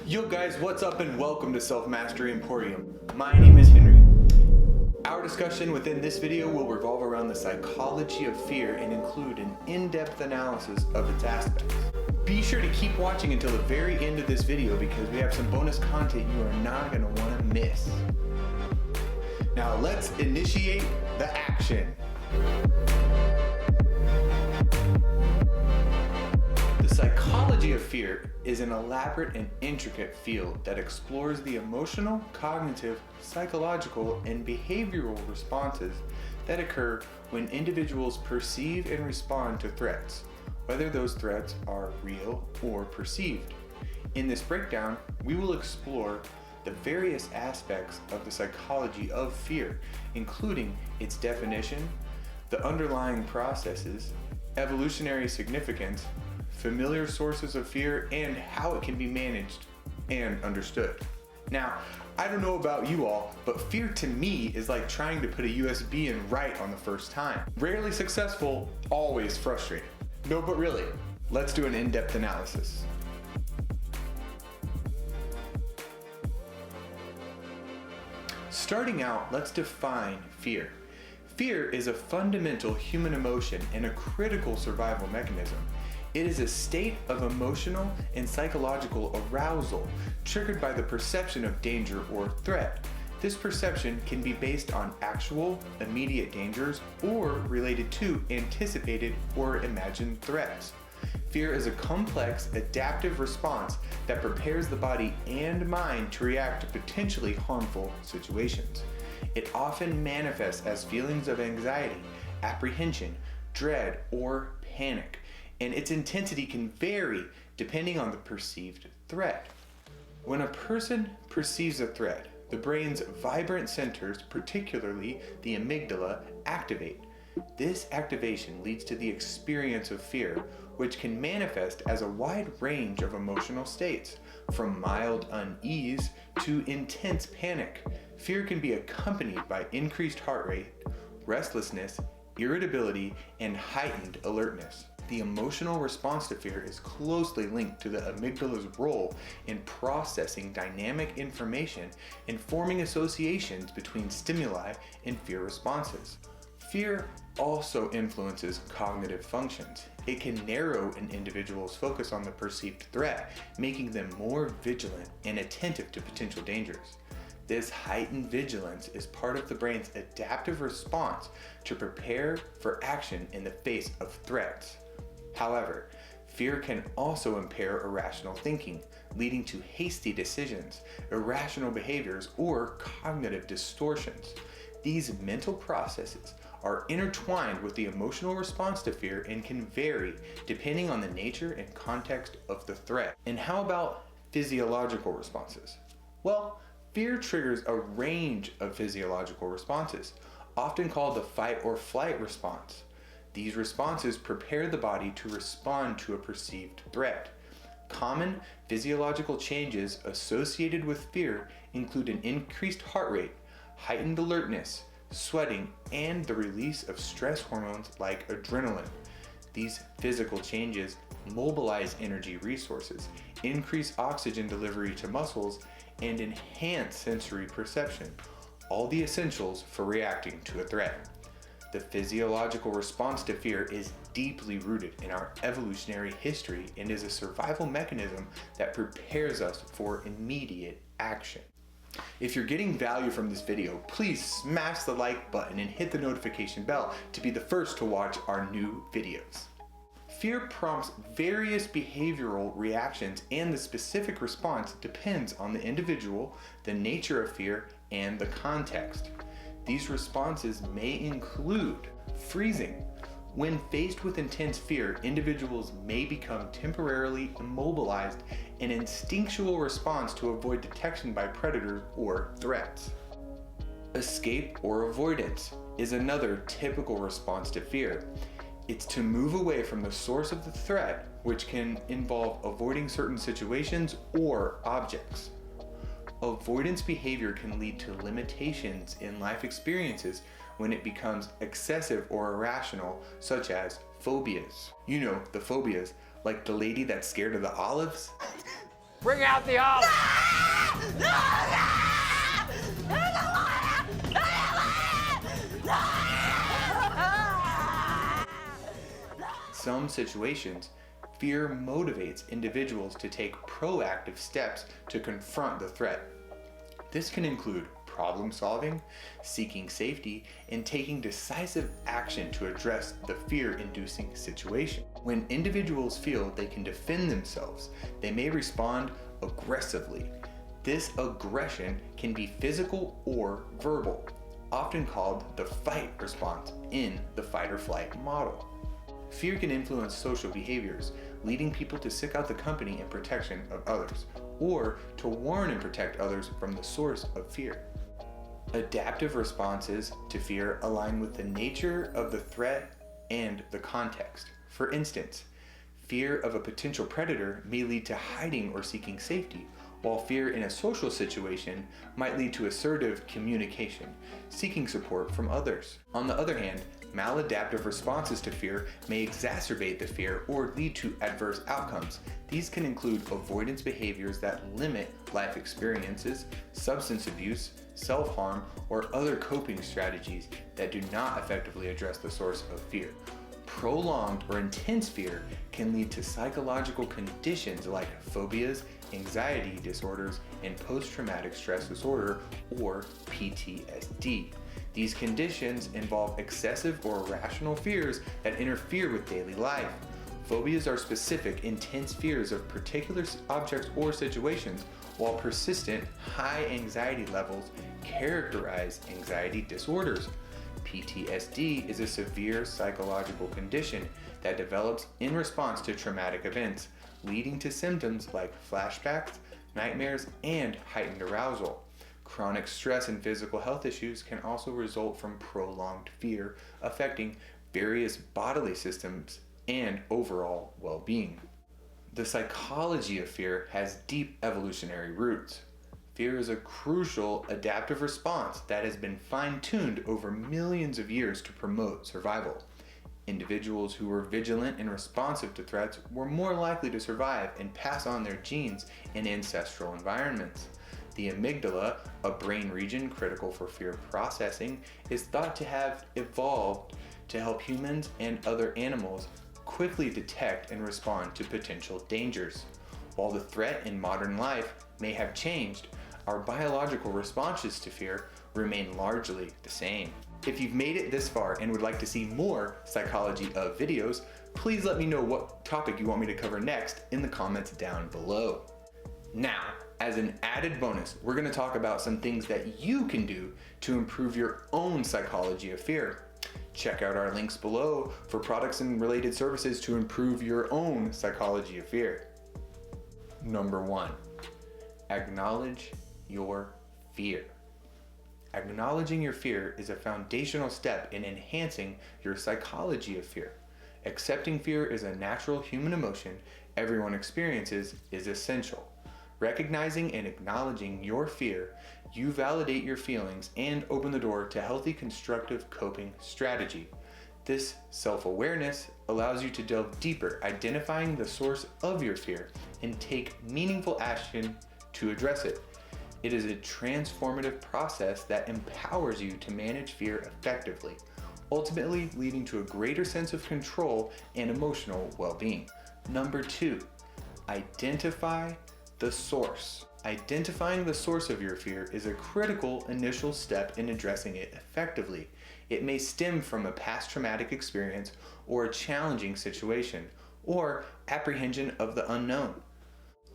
Yo guys, what's up and welcome to Self Mastery Emporium. My name is Henry. Our discussion within this video will revolve around the psychology of fear and include an in-depth analysis of its aspects. Be sure to keep watching until the very end of this video because we have some bonus content you are not going to want to miss. Now let's initiate the action. The psychology of fear is an elaborate and intricate field that explores the emotional, cognitive, psychological, and behavioral responses that occur when individuals perceive and respond to threats, whether those threats are real or perceived. In this breakdown, we will explore the various aspects of the psychology of fear, including its definition, the underlying processes, evolutionary significance, familiar sources of fear, and how it can be managed and understood. Now, I don't know about you all, but fear to me is like trying to put a USB in right on the first time. Rarely successful, always frustrating. No, but really, let's do an in-depth analysis. Starting out, let's define fear. Fear is a fundamental human emotion and a critical survival mechanism. It is a state of emotional and psychological arousal triggered by the perception of danger or threat. This perception can be based on actual, immediate dangers or related to anticipated or imagined threats. Fear is a complex, adaptive response that prepares the body and mind to react to potentially harmful situations. It often manifests as feelings of anxiety, apprehension, dread, or panic, and its intensity can vary depending on the perceived threat. When a person perceives a threat, the brain's vibrant centers, particularly the amygdala, activate. This activation leads to the experience of fear, which can manifest as a wide range of emotional states, from mild unease to intense panic. Fear can be accompanied by increased heart rate, restlessness, irritability, and heightened alertness. The emotional response to fear is closely linked to the amygdala's role in processing dynamic information and forming associations between stimuli and fear responses. Fear also influences cognitive functions. It can narrow an individual's focus on the perceived threat, making them more vigilant and attentive to potential dangers. This heightened vigilance is part of the brain's adaptive response to prepare for action in the face of threats. However, fear can also impair irrational thinking, leading to hasty decisions, irrational behaviors, or cognitive distortions. These mental processes are intertwined with the emotional response to fear and can vary depending on the nature and context of the threat. And how about physiological responses? Well, fear triggers a range of physiological responses, often called the fight or flight response. These responses prepare the body to respond to a perceived threat. Common physiological changes associated with fear include an increased heart rate, heightened alertness, sweating, and the release of stress hormones like adrenaline. These physical changes mobilize energy resources, increase oxygen delivery to muscles, and enhance sensory perception, all the essentials for reacting to a threat. The physiological response to fear is deeply rooted in our evolutionary history and is a survival mechanism that prepares us for immediate action. If you're getting value from this video, please smash the like button and hit the notification bell to be the first to watch our new videos. Fear prompts various behavioral reactions, and the specific response depends on the individual, the nature of fear, and the context. These responses may include freezing. When faced with intense fear, individuals may become temporarily immobilized, an instinctual response to avoid detection by predators or threats. Escape or avoidance is another typical response to fear. It's to move away from the source of the threat, which can involve avoiding certain situations or objects. Avoidance behavior can lead to limitations in life experiences when it becomes excessive or irrational, such as phobias. You know, the phobias, like the lady that's scared of the olives. Bring out the olive. Some situations, fear motivates individuals to take proactive steps to confront the threat. This can include problem solving, seeking safety, and taking decisive action to address the fear-inducing situation. When individuals feel they can defend themselves, they may respond aggressively. This aggression can be physical or verbal, often called the fight response in the fight or flight model. Fear can influence social behaviors, leading people to seek out the company and protection of others, or to warn and protect others from the source of fear. Adaptive responses to fear align with the nature of the threat and the context. For instance, fear of a potential predator may lead to hiding or seeking safety, while fear in a social situation might lead to assertive communication, seeking support from others. On the other hand, maladaptive responses to fear may exacerbate the fear or lead to adverse outcomes. These can include avoidance behaviors that limit life experiences, substance abuse, self-harm, or other coping strategies that do not effectively address the source of fear. Prolonged or intense fear can lead to psychological conditions like phobias, anxiety disorders, and post-traumatic stress disorder, or PTSD. These conditions involve excessive or irrational fears that interfere with daily life. Phobias are specific, intense fears of particular objects or situations, while persistent, high anxiety levels characterize anxiety disorders. PTSD is a severe psychological condition that develops in response to traumatic events, leading to symptoms like flashbacks, nightmares, and heightened arousal. Chronic stress and physical health issues can also result from prolonged fear, affecting various bodily systems and overall well-being. The psychology of fear has deep evolutionary roots. Fear is a crucial adaptive response that has been fine-tuned over millions of years to promote survival. Individuals who were vigilant and responsive to threats were more likely to survive and pass on their genes in ancestral environments. The amygdala, a brain region critical for fear processing, is thought to have evolved to help humans and other animals quickly detect and respond to potential dangers. While the threat in modern life may have changed, our biological responses to fear remain largely the same. If you've made it this far and would like to see more psychology of videos, please let me know what topic you want me to cover next in the comments down below. Now, as an added bonus, we're going to talk about some things that you can do to improve your own psychology of fear. Check out our links below for products and related services to improve your own psychology of fear. Number 1, acknowledge your fear. Acknowledging your fear is a foundational step in enhancing your psychology of fear. Accepting fear is a natural human emotion everyone experiences is essential. Recognizing and acknowledging your fear, you validate your feelings and open the door to healthy, constructive coping strategy. This self-awareness allows you to delve deeper, identifying the source of your fear and take meaningful action to address it. It is a transformative process that empowers you to manage fear effectively, ultimately leading to a greater sense of control and emotional well-being. Number 2, identify the source. Identifying the source of your fear is a critical initial step in addressing it effectively. It may stem from a past traumatic experience or a challenging situation, or apprehension of the unknown.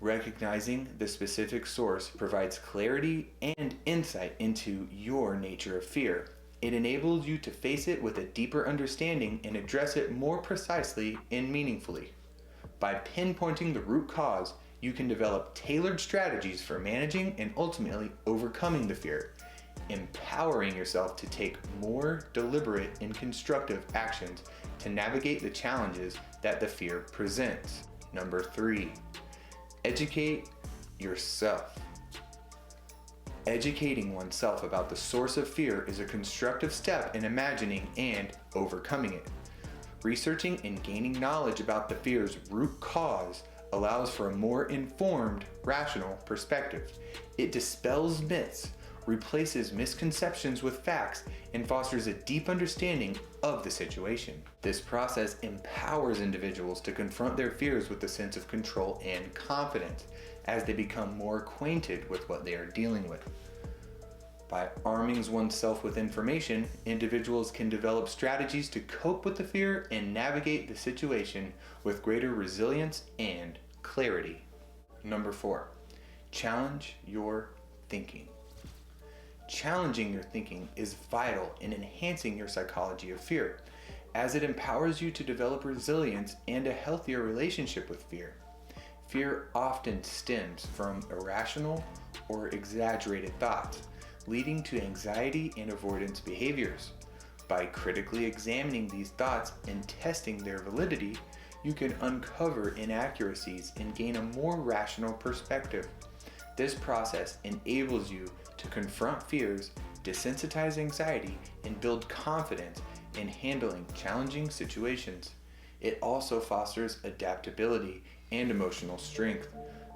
Recognizing the specific source provides clarity and insight into your nature of fear. It enables you to face it with a deeper understanding and address it more precisely and meaningfully. By pinpointing the root cause, you can develop tailored strategies for managing and ultimately overcoming the fear, empowering yourself to take more deliberate and constructive actions to navigate the challenges that the fear presents. Number 3, educate yourself. Educating oneself about the source of fear is a constructive step in imagining and overcoming it. Researching and gaining knowledge about the fear's root cause allows for a more informed, rational perspective. It dispels myths, replaces misconceptions with facts, and fosters a deep understanding of the situation. This process empowers individuals to confront their fears with a sense of control and confidence as they become more acquainted with what they are dealing with. By arming oneself with information, individuals can develop strategies to cope with the fear and navigate the situation with greater resilience and clarity. Number 4, challenge your thinking. Challenging your thinking is vital in enhancing your psychology of fear, as it empowers you to develop resilience and a healthier relationship with fear. Fear often stems from irrational or exaggerated thoughts, leading to anxiety and avoidance behaviors. By critically examining these thoughts and testing their validity, you can uncover inaccuracies and gain a more rational perspective. This process enables you to confront fears, desensitize anxiety, and build confidence in handling challenging situations. It also fosters adaptability and emotional strength,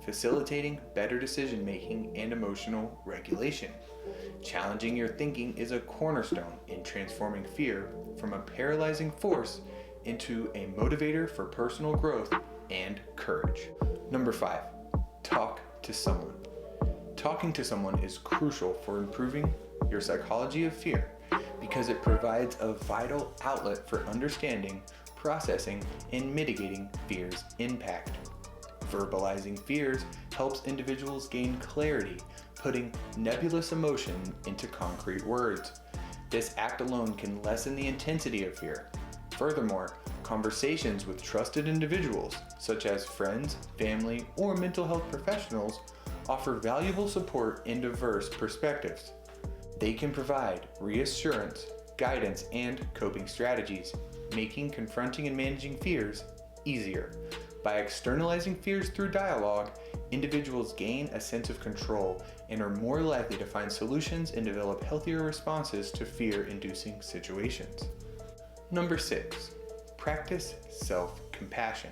facilitating better decision-making and emotional regulation. Challenging your thinking is a cornerstone in transforming fear from a paralyzing force into a motivator for personal growth and courage. Number 5, talk to someone. Talking to someone is crucial for improving your psychology of fear because it provides a vital outlet for understanding, processing, and mitigating fear's impact. Verbalizing fears helps individuals gain clarity, putting nebulous emotion into concrete words. This act alone can lessen the intensity of fear. Furthermore, conversations with trusted individuals, such as friends, family, or mental health professionals, offer valuable support and diverse perspectives. They can provide reassurance, guidance, and coping strategies, making confronting and managing fears easier. By externalizing fears through dialogue, individuals gain a sense of control and are more likely to find solutions and develop healthier responses to fear-inducing situations. Number 6, practice self-compassion.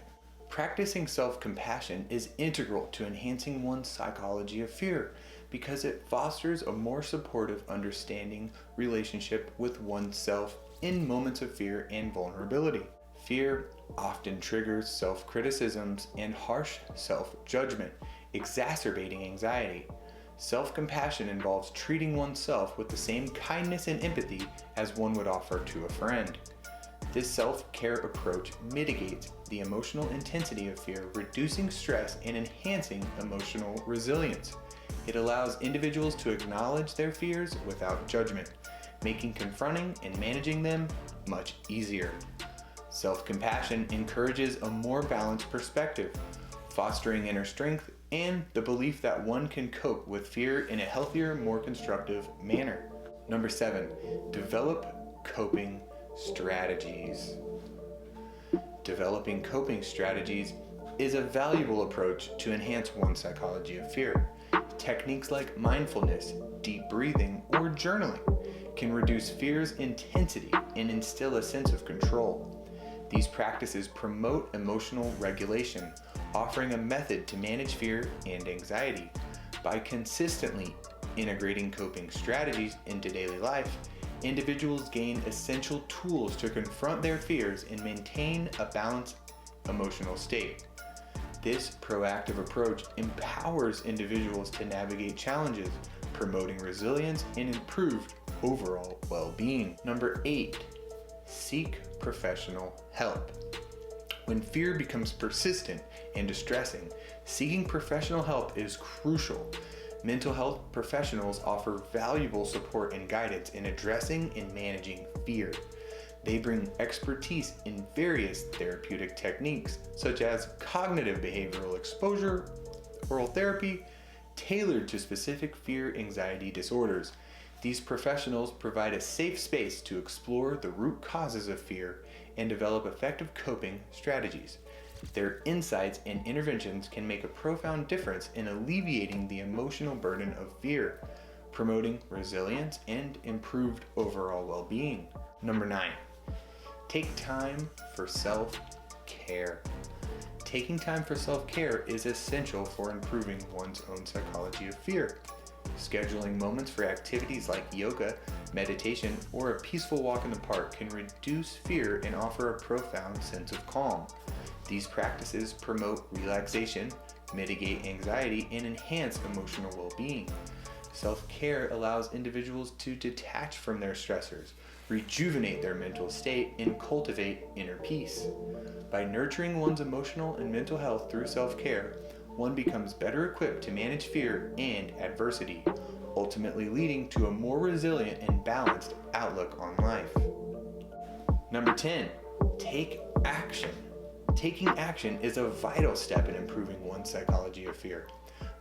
Practicing self-compassion is integral to enhancing one's psychology of fear because it fosters a more supportive, understanding relationship with oneself in moments of fear and vulnerability. Fear often triggers self-criticisms and harsh self-judgment, exacerbating anxiety. Self-compassion involves treating oneself with the same kindness and empathy as one would offer to a friend. This self-care approach mitigates the emotional intensity of fear, reducing stress and enhancing emotional resilience. It allows individuals to acknowledge their fears without judgment, making confronting and managing them much easier. Self-compassion encourages a more balanced perspective, fostering inner strength and the belief that one can cope with fear in a healthier, more constructive manner. Number 7, develop coping strategies. Developing coping strategies is a valuable approach to enhance one's psychology of fear. Techniques like mindfulness, deep breathing, or journaling can reduce fear's intensity and instill a sense of control. These practices promote emotional regulation, offering a method to manage fear and anxiety. By consistently integrating coping strategies into daily life, individuals gain essential tools to confront their fears and maintain a balanced emotional state. This proactive approach empowers individuals to navigate challenges, promoting resilience and improved overall well-being. Number 8, seek professional help. When fear becomes persistent and distressing, seeking professional help is crucial. Mental health professionals offer valuable support and guidance in addressing and managing fear. They bring expertise in various therapeutic techniques, such as cognitive behavioral exposure, oral therapy, tailored to specific fear anxiety disorders. These professionals provide a safe space to explore the root causes of fear and develop effective coping strategies. Their insights and interventions can make a profound difference in alleviating the emotional burden of fear, promoting resilience and improved overall well-being. Number 9, take time for self-care. taking time for self-care is essential for improving one's own psychology of fear. Scheduling moments for activities like yoga, meditation, or a peaceful walk in the park can reduce fear and offer a profound sense of calm. These practices promote relaxation, mitigate anxiety, and enhance emotional well-being. Self-care allows individuals to detach from their stressors, rejuvenate their mental state, and cultivate inner peace. By nurturing one's emotional and mental health through self-care, one becomes better equipped to manage fear and adversity, ultimately leading to a more resilient and balanced outlook on life. Number 10, take action. Taking action is a vital step in improving one's psychology of fear.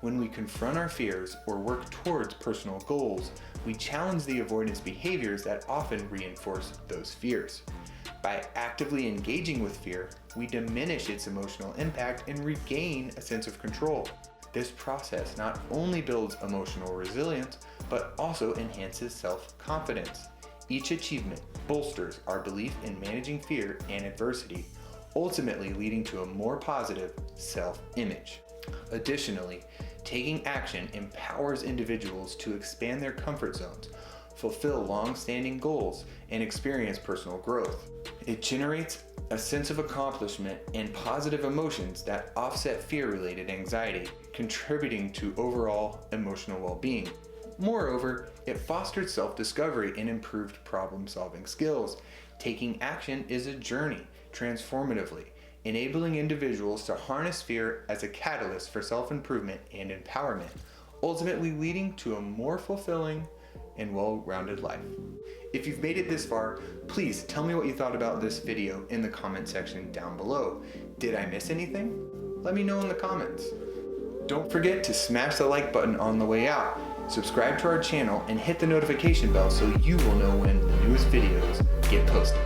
When we confront our fears or work towards personal goals, we challenge the avoidance behaviors that often reinforce those fears. By actively engaging with fear, we diminish its emotional impact and regain a sense of control. This process not only builds emotional resilience, but also enhances self-confidence. Each achievement bolsters our belief in managing fear and adversity, ultimately leading to a more positive self-image. Additionally, taking action empowers individuals to expand their comfort zones, fulfill long-standing goals, and experience personal growth. It generates a sense of accomplishment and positive emotions that offset fear-related anxiety, contributing to overall emotional well-being. Moreover, it fosters self-discovery and improved problem-solving skills. Taking action is a journey, transformatively, enabling individuals to harness fear as a catalyst for self-improvement and empowerment, ultimately leading to a more fulfilling and well-rounded life. If you've made it this far, please tell me what you thought about this video in the comment section down below. Did I miss anything? Let me know in the comments. Don't forget to smash the like button on the way out, subscribe to our channel, and hit the notification bell so you will know when the newest videos get posted.